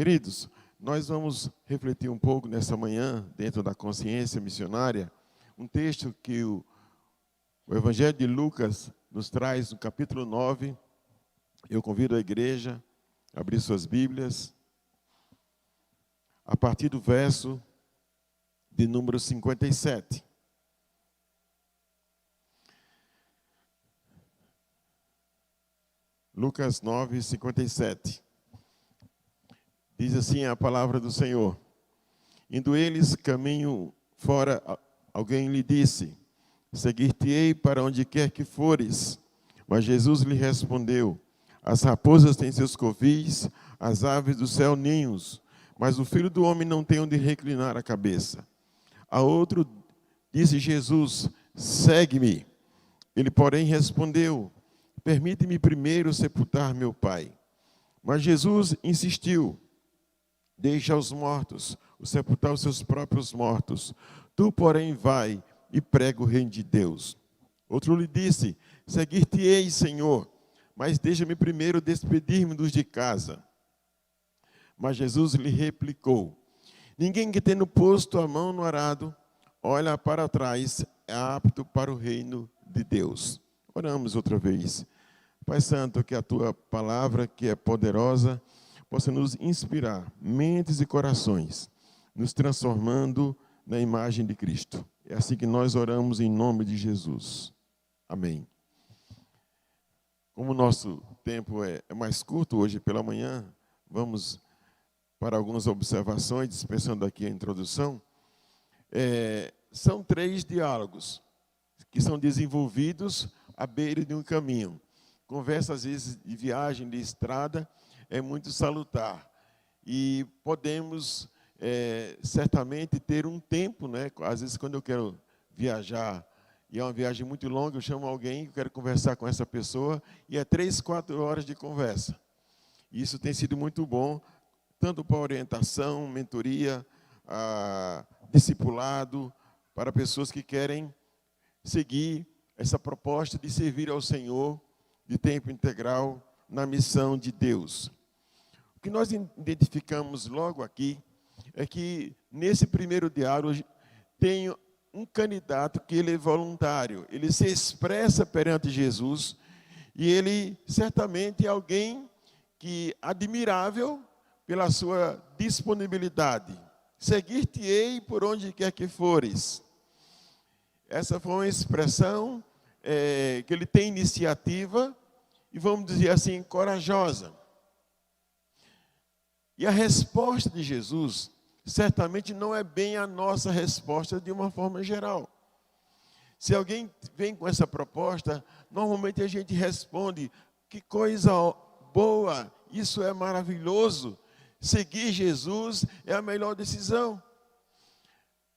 Queridos, nós vamos refletir um pouco nessa manhã, dentro da consciência missionária, um texto que o Evangelho de Lucas nos traz no capítulo 9. Eu convido a igreja a abrir suas Bíblias, a partir do verso de número 57. Lucas 9, 57. Diz assim a palavra do Senhor: Indo eles caminho fora, alguém lhe disse: Seguir-te-ei para onde quer que fores. Mas Jesus lhe respondeu: As raposas têm seus covis, as aves do céu ninhos, mas o Filho do Homem não tem onde reclinar a cabeça. A outro disse Jesus: Segue-me. Ele, porém, respondeu: Permite-me primeiro sepultar meu Pai. Mas Jesus insistiu: Deixa os mortos sepultar os seus próprios mortos. Tu, porém, vai e prega o reino de Deus. Outro lhe disse: Seguir-te-ei, Senhor, mas deixa-me primeiro despedir-me dos de casa. Mas Jesus lhe replicou: Ninguém que tendo posto a mão no arado, olha para trás, é apto para o reino de Deus. Oramos outra vez. Pai Santo, que a Tua palavra, que é poderosa, possa nos inspirar mentes e corações, nos transformando na imagem de Cristo. É assim que nós oramos em nome de Jesus. Amém. Como o nosso tempo é mais curto hoje pela manhã, vamos para algumas observações, dispensando aqui a introdução. São 3 diálogos que são desenvolvidos à beira de um caminho. Conversa, às vezes, de viagem, de estrada, é muito salutar. E podemos, certamente, ter um tempo, né? Às vezes, quando eu quero viajar, e é uma viagem muito longa, eu chamo alguém, eu quero conversar com essa pessoa, e é 3, 4 horas de conversa. Isso tem sido muito bom, tanto para orientação, mentoria, discipulado, para pessoas que querem seguir essa proposta de servir ao Senhor de tempo integral na missão de Deus. O que nós identificamos logo aqui é que nesse primeiro diálogo tem um candidato que ele é voluntário, ele se expressa perante Jesus e ele certamente é alguém que admirável pela sua disponibilidade. Seguir-te-ei por onde quer que fores. Essa foi uma expressão que ele tem iniciativa e, vamos dizer assim, corajosa. E a resposta de Jesus certamente não é bem a nossa resposta de uma forma geral. Se alguém vem com essa proposta, normalmente a gente responde: que coisa boa, isso é maravilhoso, seguir Jesus é a melhor decisão.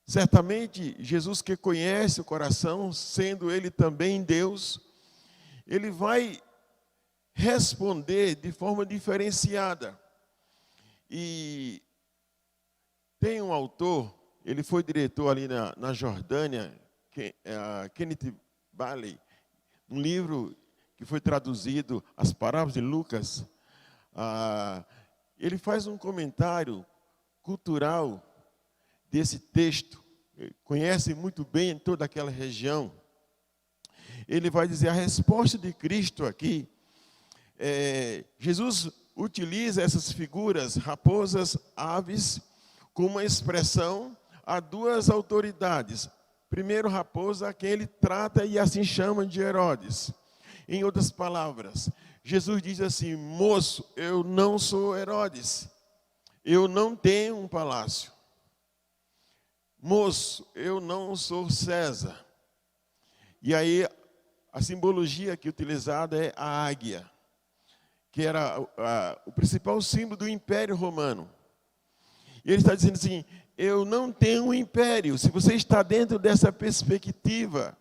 Certamente, Jesus, que conhece o coração, sendo Ele também Deus, Ele vai responder de forma diferenciada. E tem um autor, ele foi diretor ali na Jordânia, Kenneth Bailey, um livro que foi traduzido, As Parábolas de Lucas. Ele faz um comentário cultural desse texto, conhece muito bem toda aquela região. Ele vai dizer: a resposta de Cristo aqui, Jesus utiliza essas figuras, raposas, aves, como uma expressão a 2 autoridades. Primeiro, raposa, a quem ele trata e assim chama de Herodes. Em outras palavras, Jesus diz assim: moço, eu não sou Herodes, eu não tenho um palácio. Moço, eu não sou César. E aí, a simbologia aqui utilizada é a águia, que era o principal símbolo do Império Romano. E ele está dizendo assim: eu não tenho um império. Se você está dentro dessa perspectiva,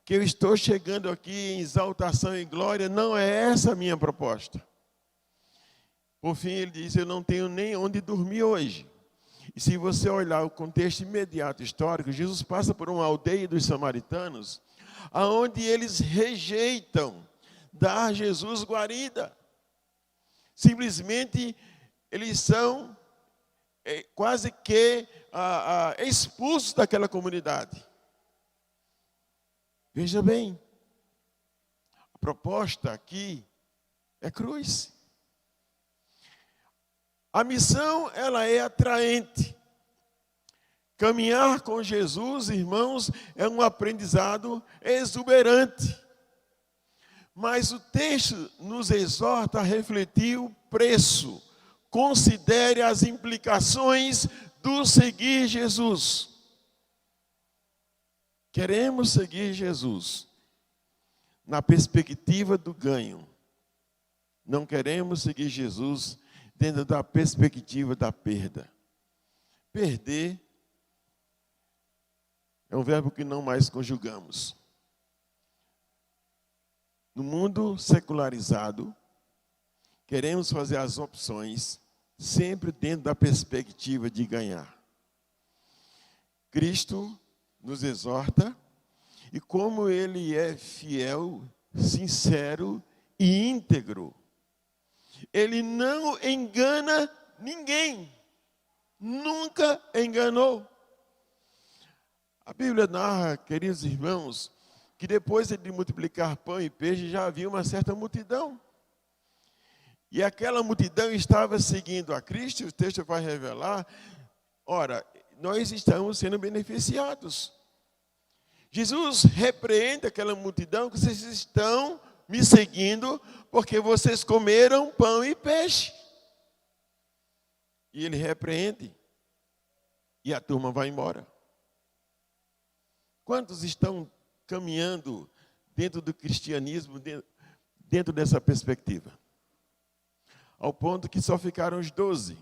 que eu estou chegando aqui em exaltação e glória, não é essa a minha proposta. Por fim, ele diz: eu não tenho nem onde dormir hoje. E se você olhar o contexto imediato histórico, Jesus passa por uma aldeia dos samaritanos, aonde eles rejeitam dar a Jesus guarida. Simplesmente, eles são quase que expulsos daquela comunidade. Veja bem, a proposta aqui é cruz. A missão, ela é atraente. Caminhar com Jesus, irmãos, é um aprendizado exuberante. Mas o texto nos exorta a refletir o preço. Considere as implicações do seguir Jesus. Queremos seguir Jesus na perspectiva do ganho. Não queremos seguir Jesus dentro da perspectiva da perda. Perder é um verbo que não mais conjugamos. No mundo secularizado, queremos fazer as opções sempre dentro da perspectiva de ganhar. Cristo nos exorta, e como Ele é fiel, sincero e íntegro, Ele não engana ninguém, nunca enganou. A Bíblia narra, queridos irmãos, que depois de multiplicar pão e peixe, já havia uma certa multidão. E aquela multidão estava seguindo a Cristo, o texto vai revelar, ora, nós estamos sendo beneficiados. Jesus repreende aquela multidão que vocês estão me seguindo porque vocês comeram pão e peixe. E ele repreende e a turma vai embora. Quantos estão caminhando dentro do cristianismo, dentro dessa perspectiva? Ao ponto que só ficaram os 12.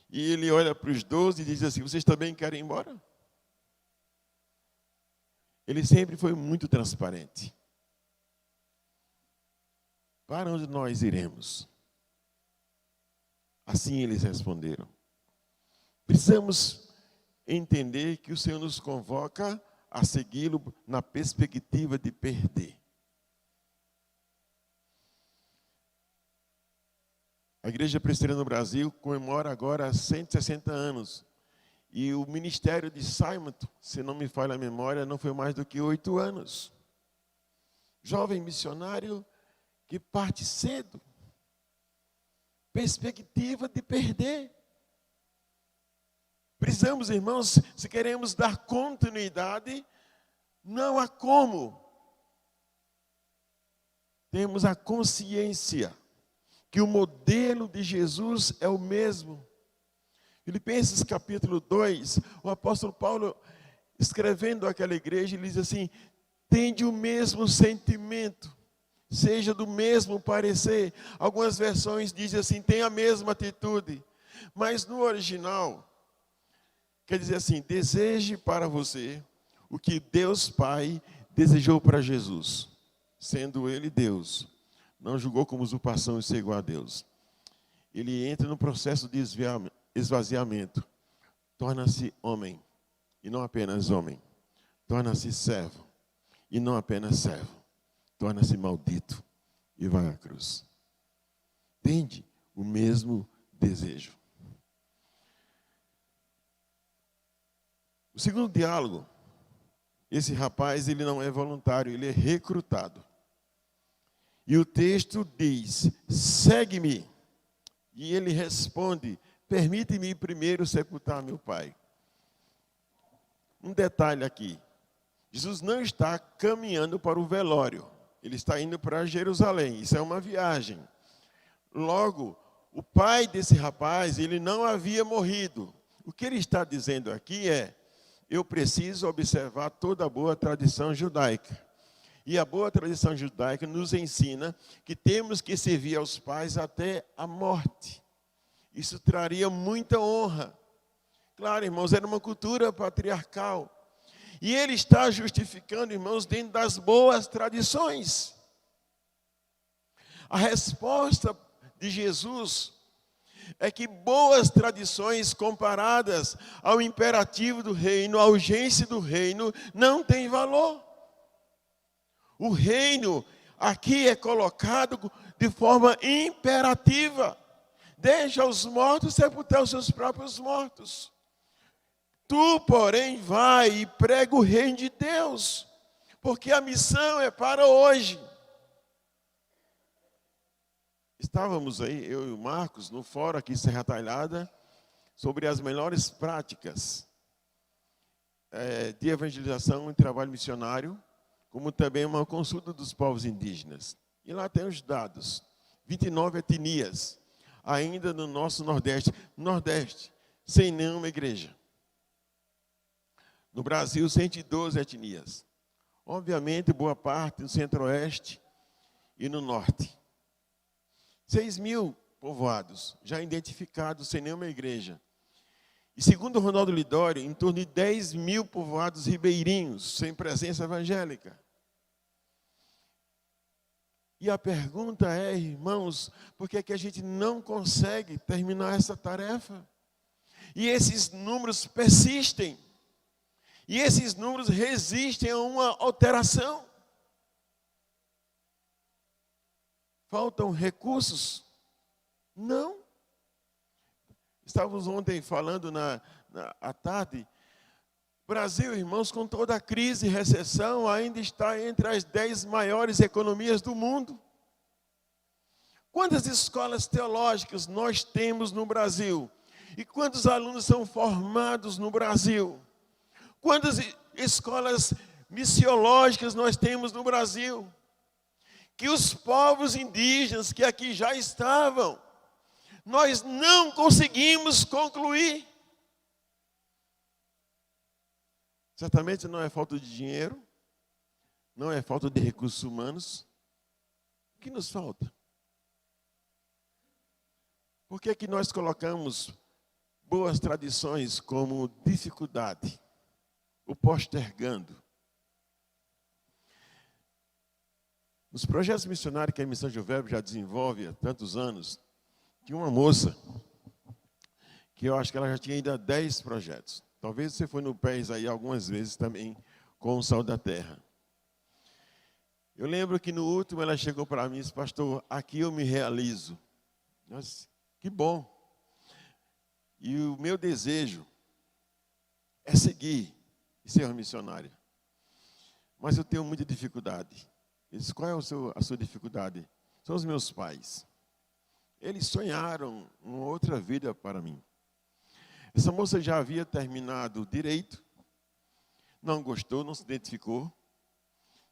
E ele olha para os 12 e diz assim, vocês também querem ir embora? Ele sempre foi muito transparente. Para onde nós iremos? Assim eles responderam. Precisamos entender que o Senhor nos convoca a segui-lo na perspectiva de perder. A Igreja Presbiteriana no Brasil comemora agora 160 anos. E o ministério de Simon, se não me falha a memória, não foi mais do que 8 anos. Jovem missionário que parte cedo. Perspectiva de perder. Precisamos, irmãos, se queremos dar continuidade, não há como. Temos a consciência que o modelo de Jesus é o mesmo. Filipenses capítulo 2, o apóstolo Paulo, escrevendo àquela igreja, ele diz assim, tende o mesmo sentimento, seja do mesmo parecer. Algumas versões dizem assim, tem a mesma atitude. Mas no original, quer dizer assim, deseje para você o que Deus Pai desejou para Jesus. Sendo Ele Deus, não julgou como usurpação ser igual a Deus. Ele entra no processo de esvaziamento. Torna-se homem, e não apenas homem. Torna-se servo, e não apenas servo. Torna-se maldito, e vai à cruz. Tende o mesmo desejo. O segundo diálogo, esse rapaz, ele não é voluntário, ele é recrutado. E o texto diz, segue-me. E ele responde, permite-me primeiro sepultar meu pai. Um detalhe aqui, Jesus não está caminhando para o velório, ele está indo para Jerusalém, isso é uma viagem. Logo, o pai desse rapaz, ele não havia morrido. O que ele está dizendo aqui é, eu preciso observar toda a boa tradição judaica. E a boa tradição judaica nos ensina que temos que servir aos pais até a morte. Isso traria muita honra. Claro, irmãos, era uma cultura patriarcal. E ele está justificando, irmãos, dentro das boas tradições. A resposta de Jesus é que boas tradições comparadas ao imperativo do reino, à urgência do reino, não tem valor. O reino aqui é colocado de forma imperativa. Deixa os mortos sepultar os seus próprios mortos. Tu, porém, vai e prega o reino de Deus, porque a missão é para hoje. Estávamos aí, eu e o Marcos, no fórum aqui em Serra Talhada, sobre as melhores práticas de evangelização e trabalho missionário, como também uma consulta dos povos indígenas. E lá tem os dados, 29 etnias, ainda no nosso Nordeste, sem nenhuma igreja. No Brasil, 112 etnias. Obviamente, boa parte no Centro-Oeste e no Norte. 6.000 povoados, já identificados sem nenhuma igreja. E segundo Ronaldo Lidório, em torno de 10.000 povoados ribeirinhos, sem presença evangélica. E a pergunta é, irmãos, por que é que a gente não consegue terminar essa tarefa? E esses números persistem. E esses números resistem a uma alteração. Faltam recursos? Não. Estávamos ontem falando à tarde. Brasil, irmãos, com toda a crise e recessão, ainda está entre as 10 maiores economias do mundo. Quantas escolas teológicas nós temos no Brasil? E quantos alunos são formados no Brasil? Quantas escolas missiológicas nós temos no Brasil? Que os povos indígenas que aqui já estavam, nós não conseguimos concluir. Certamente não é falta de dinheiro, não é falta de recursos humanos. O que nos falta? Por que é que nós colocamos boas tradições como dificuldade? O postergando. Nos projetos missionários que a Missão Gil Verbo já desenvolve há tantos anos, tinha uma moça, que eu acho que ela já tinha ainda 10 projetos. Talvez você foi no PES aí algumas vezes também, com o Sal da Terra. Eu lembro que no último ela chegou para mim e disse, pastor, aqui eu me realizo. Nossa, que bom. E o meu desejo é seguir e ser uma missionária. Mas eu tenho muita dificuldade. Ele disse, qual é a sua dificuldade? São os meus pais. Eles sonharam uma outra vida para mim. Essa moça já havia terminado direito, não gostou, não se identificou.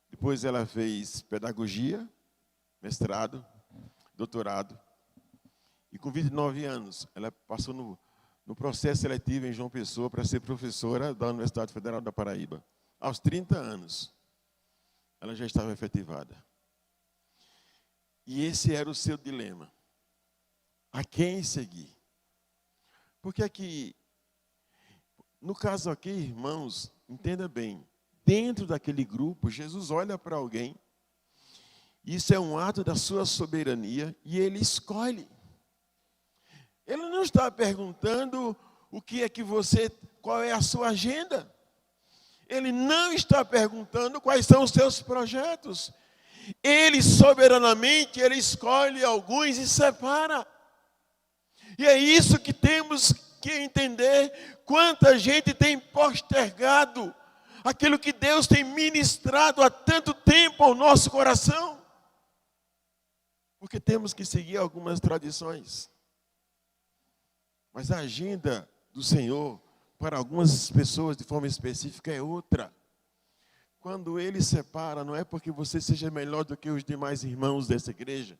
Depois ela fez pedagogia, mestrado, doutorado. E com 29 anos, ela passou no processo seletivo em João Pessoa para ser professora da Universidade Federal da Paraíba. Aos 30 anos, ela já estava efetivada. E esse era o seu dilema. A quem seguir? Porque aqui, no caso aqui, irmãos, entenda bem, dentro daquele grupo, Jesus olha para alguém, isso é um ato da sua soberania, e ele escolhe. Ele não está perguntando o que é que você, qual é a sua agenda. Ele não está perguntando quais são os seus projetos. Ele soberanamente, ele escolhe alguns e separa. E é isso que temos que entender. Quanta gente tem postergado aquilo que Deus tem ministrado há tanto tempo ao nosso coração. Porque temos que seguir algumas tradições. Mas a agenda do Senhor, para algumas pessoas de forma específica, é outra. Quando Ele separa, não é porque você seja melhor do que os demais irmãos dessa igreja.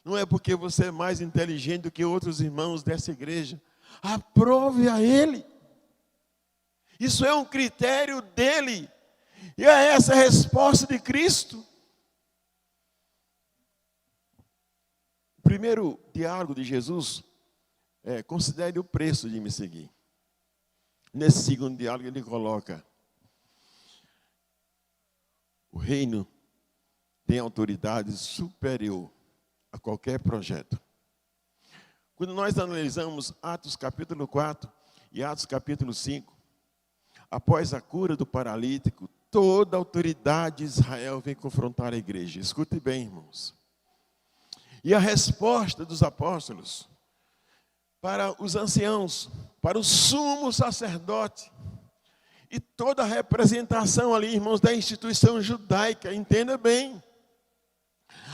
Não é porque você é mais inteligente do que outros irmãos dessa igreja. Aprove a Ele. Isso é um critério dEle. E é essa a resposta de Cristo. O primeiro diálogo de Jesus é: considere o preço de me seguir. Nesse segundo diálogo ele coloca: o reino tem autoridade superior a qualquer projeto. Quando nós analisamos Atos capítulo 4 e Atos capítulo 5, após a cura do paralítico, toda a autoridade de Israel vem confrontar a igreja. Escute bem, irmãos. E a resposta dos apóstolos para os anciãos, para o sumo sacerdote e toda a representação ali, irmãos, da instituição judaica. Entenda bem,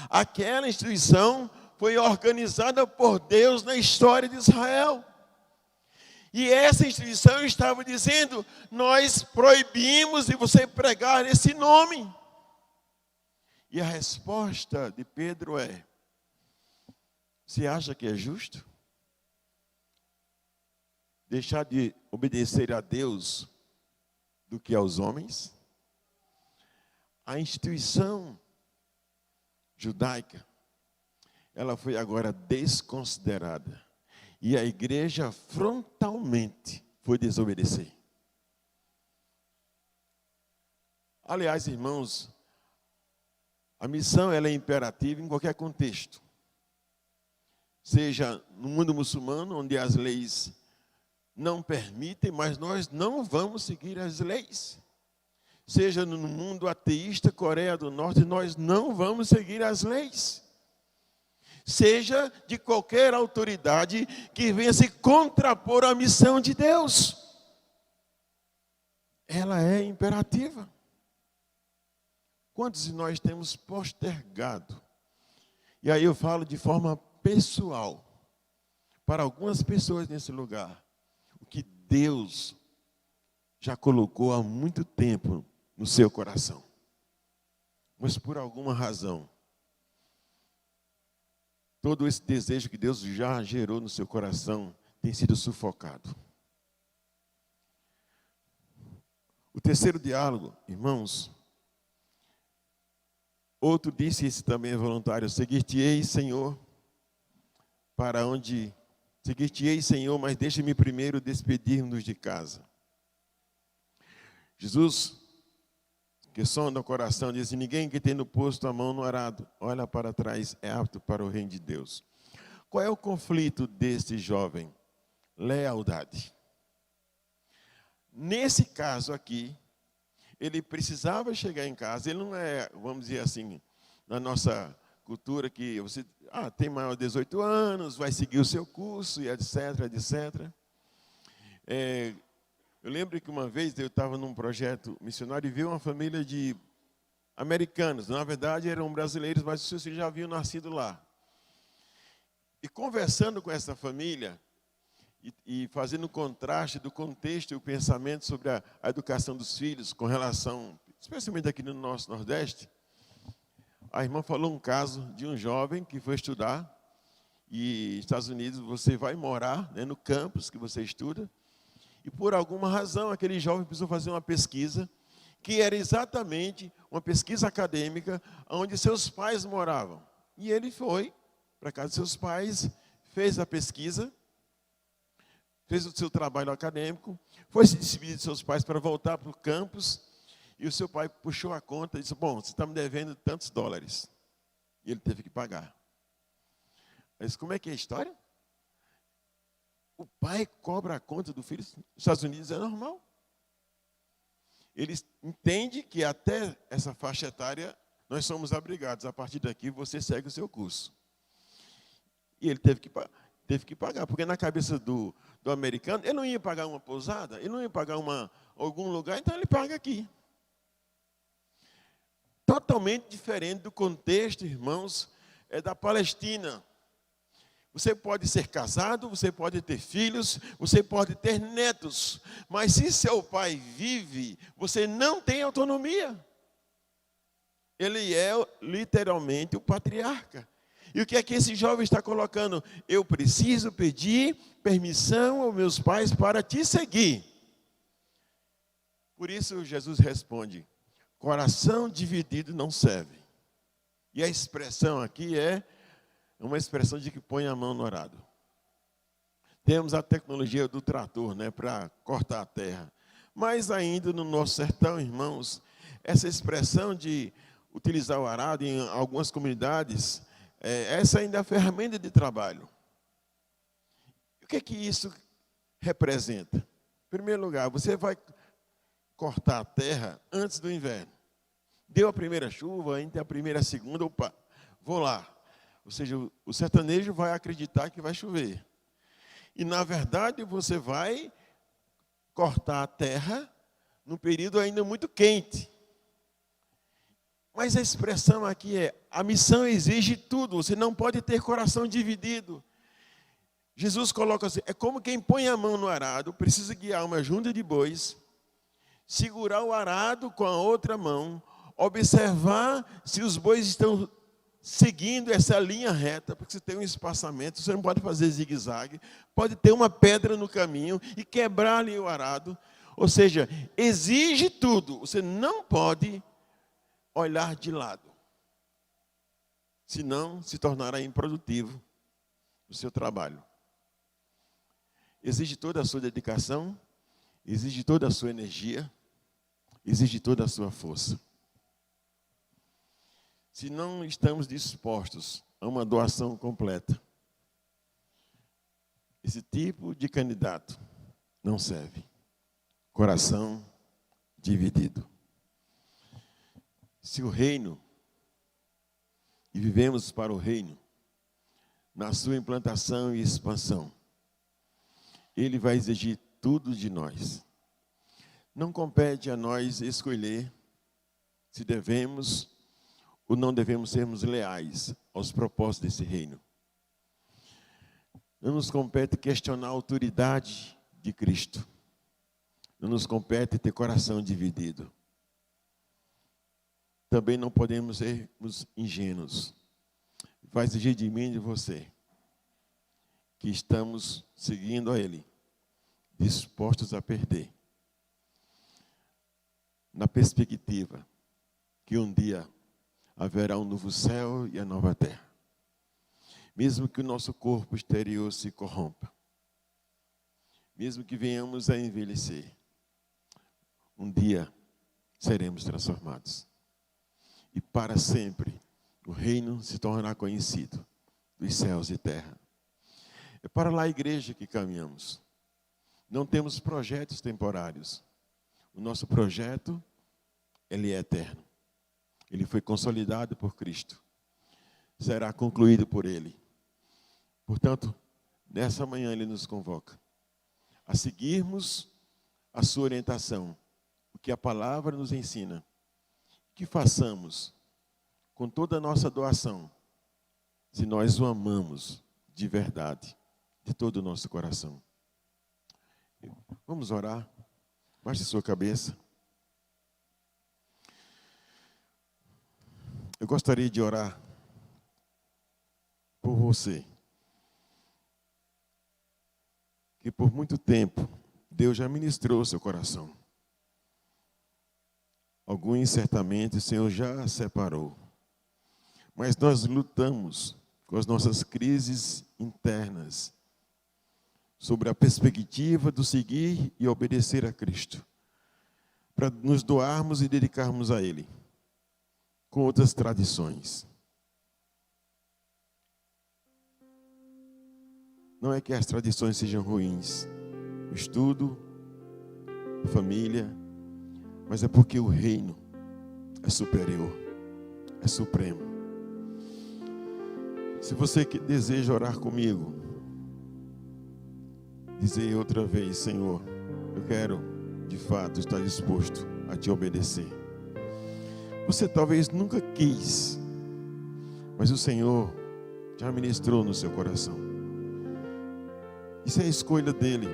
aquela instituição foi organizada por Deus na história de Israel. E essa instituição estava dizendo: nós proibimos de você pregar esse nome. E a resposta de Pedro é: você acha que é justo deixar de obedecer a Deus do que aos homens? A instituição judaica, ela foi agora desconsiderada. E a igreja frontalmente foi desobedecer. Aliás, irmãos, a missão ela é imperativa em qualquer contexto. Seja no mundo muçulmano, onde as leis não permitem, mas nós não vamos seguir as leis. Seja no mundo ateísta, Coreia do Norte, nós não vamos seguir as leis. Seja de qualquer autoridade que venha se contrapor à missão de Deus. Ela é imperativa. Quantos de nós temos postergado? E aí eu falo de forma pessoal, para algumas pessoas nesse lugar, o que Deus já colocou há muito tempo no seu coração. Mas por alguma razão, todo esse desejo que Deus já gerou no seu coração tem sido sufocado. O terceiro diálogo, irmãos, outro disse, esse também é voluntário: seguir-te-ei, Senhor, para onde... Seguir-te-ei, Senhor, mas deixa-me primeiro despedir-nos de casa. Jesus, que sonda o coração, diz: ninguém que tendo posto a mão no arado, olha para trás, é apto para o reino de Deus. Qual é o conflito deste jovem? Lealdade. Nesse caso aqui, ele precisava chegar em casa. Ele não é, vamos dizer assim, na nossa cultura, que você tem maior de 18 anos, vai seguir o seu curso, e etc, etc. Eu lembro que uma vez eu estava num projeto missionário e vi uma família de americanos. Na verdade, eram brasileiros, mas os seus filhos já haviam nascido lá. E conversando com essa família, e fazendo contraste do contexto e o pensamento sobre a educação dos filhos, com relação, especialmente aqui no nosso Nordeste, a irmã falou um caso de um jovem que foi estudar, e nos Estados Unidos você vai morar, né, no campus que você estuda, e por alguma razão aquele jovem precisou fazer uma pesquisa, que era exatamente uma pesquisa acadêmica, onde seus pais moravam. E ele foi para a casa de seus pais, fez a pesquisa, fez o seu trabalho acadêmico, foi se despedir de seus pais para voltar para o campus, e o seu pai puxou a conta e disse: bom, você está me devendo tantos dólares. E ele teve que pagar. Mas como é que é a história? O pai cobra a conta do filho. Nos Estados Unidos é normal. Ele entende que até essa faixa etária nós somos obrigados. A partir daqui você segue o seu curso. E ele teve que pagar, porque na cabeça do americano, ele não ia pagar uma pousada, ele não ia pagar algum lugar, então ele paga aqui. Totalmente diferente do contexto, irmãos, da Palestina. Você pode ser casado, você pode ter filhos, você pode ter netos, mas se seu pai vive, você não tem autonomia. Ele é literalmente o patriarca. E o que é que esse jovem está colocando? Eu preciso pedir permissão aos meus pais para te seguir. Por isso Jesus responde: coração dividido não serve. E a expressão aqui é uma expressão de que põe a mão no arado. Temos a tecnologia do trator, né, para cortar a terra. Mas ainda no nosso sertão, irmãos, essa expressão de utilizar o arado em algumas comunidades, essa ainda é a ferramenta de trabalho. O que é que isso representa? Em primeiro lugar, você vai cortar a terra antes do inverno. Deu a primeira chuva, entre a primeira e a segunda, opa, vou lá. Ou seja, o sertanejo vai acreditar que vai chover. E, na verdade, você vai cortar a terra num período ainda muito quente. Mas a expressão aqui é: a missão exige tudo, você não pode ter coração dividido. Jesus coloca assim: é como quem põe a mão no arado, precisa guiar uma junta de bois, segurar o arado com a outra mão, observar se os bois estão seguindo essa linha reta, porque você tem um espaçamento, você não pode fazer zigue-zague, pode ter uma pedra no caminho e quebrar ali o arado. Ou seja, exige tudo, você não pode olhar de lado, senão se tornará improdutivo o seu trabalho. Exige toda a sua dedicação, exige toda a sua energia, exige toda a sua força. Se não estamos dispostos a uma doação completa, esse tipo de candidato não serve. Coração dividido. Se o reino, e vivemos para o reino, na sua implantação e expansão, ele vai exigir tudo de nós. Não compete a nós escolher se devemos ou não devemos sermos leais aos propósitos desse reino. Não nos compete questionar a autoridade de Cristo. Não nos compete ter coração dividido. Também não podemos sermos ingênuos. Vai exigir de mim e de você que estamos seguindo a Ele, dispostos a perder, na perspectiva que um dia haverá um novo céu e a nova terra. Mesmo que o nosso corpo exterior se corrompa, mesmo que venhamos a envelhecer, um dia seremos transformados. E para sempre o reino se tornará conhecido dos céus e terra. É para lá a igreja que caminhamos. Não temos projetos temporários. O nosso projeto, ele é eterno. Ele foi consolidado por Cristo. Será concluído por Ele. Portanto, nessa manhã Ele nos convoca a seguirmos a sua orientação, o que a palavra nos ensina, que façamos com toda a nossa doação, se nós o amamos de verdade, de todo o nosso coração. Vamos orar. Baixe sua cabeça. Eu gostaria de orar por você, que por muito tempo Deus já ministrou seu coração. Alguns certamente o Senhor já separou. Mas nós lutamos com as nossas crises internas sobre a perspectiva do seguir e obedecer a Cristo, para nos doarmos e dedicarmos a Ele, com outras tradições. Não é que as tradições sejam ruins, o estudo, a família, mas é porque o reino é superior, é supremo. Se você deseja orar comigo, dizer outra vez: Senhor, eu quero de fato estar disposto a te obedecer. Você talvez nunca quis, mas o Senhor já ministrou no seu coração. Isso é a escolha dele,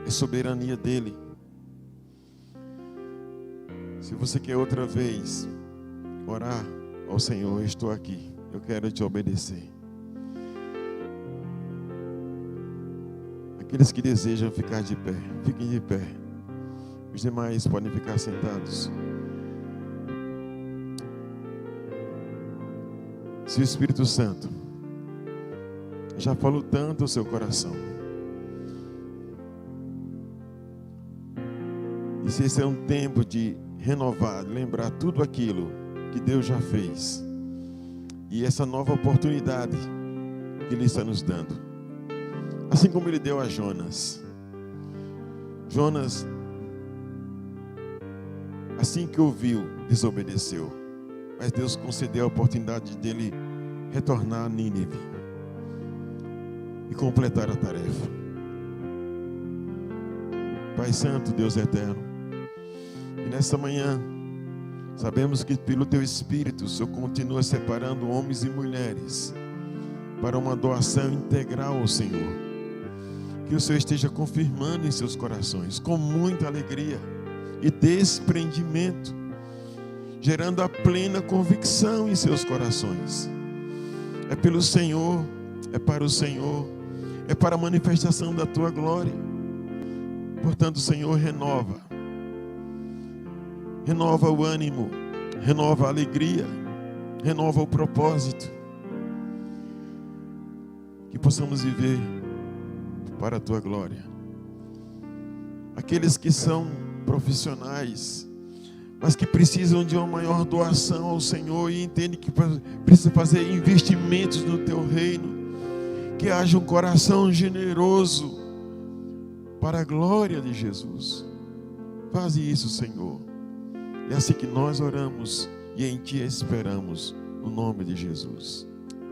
é soberania dele. Se você quer outra vez orar ao Senhor: eu estou aqui, eu quero te obedecer. Aqueles que desejam ficar de pé, fiquem de pé. Os demais podem ficar sentados. Se o Espírito Santo já falou tanto ao seu coração, e se esse é um tempo de renovar, lembrar tudo aquilo que Deus já fez, e essa nova oportunidade que Ele está nos dando, assim como Ele deu a Jonas. Jonas, assim que ouviu, desobedeceu, mas Deus concedeu a oportunidade dele retornar a Nínive e completar a tarefa. Pai Santo, Deus Eterno, e nesta manhã, sabemos que pelo Teu Espírito, o Senhor continua separando homens e mulheres para uma doação integral ao Senhor. Que o Senhor esteja confirmando em seus corações, com muita alegria e desprendimento, gerando a plena convicção em seus corações. É pelo Senhor, é para o Senhor, é para a manifestação da Tua glória. Portanto, Senhor, renova o ânimo, renova a alegria, renova o propósito. Que possamos viver para a Tua glória. Aqueles que são profissionais, mas que precisam de uma maior doação ao Senhor e entendem que precisa fazer investimentos no Teu reino, que haja um coração generoso para a glória de Jesus. Faze isso, Senhor. É assim que nós oramos e em Ti esperamos, no nome de Jesus.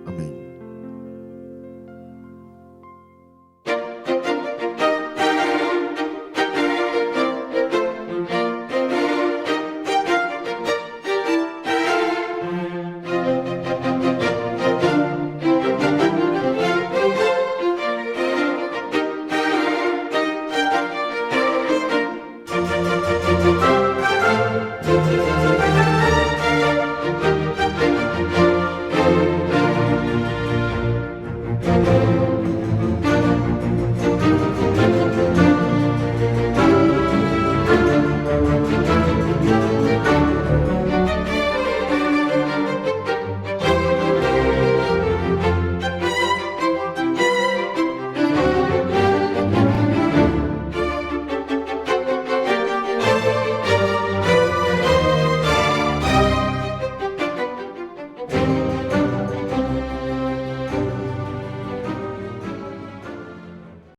Amém.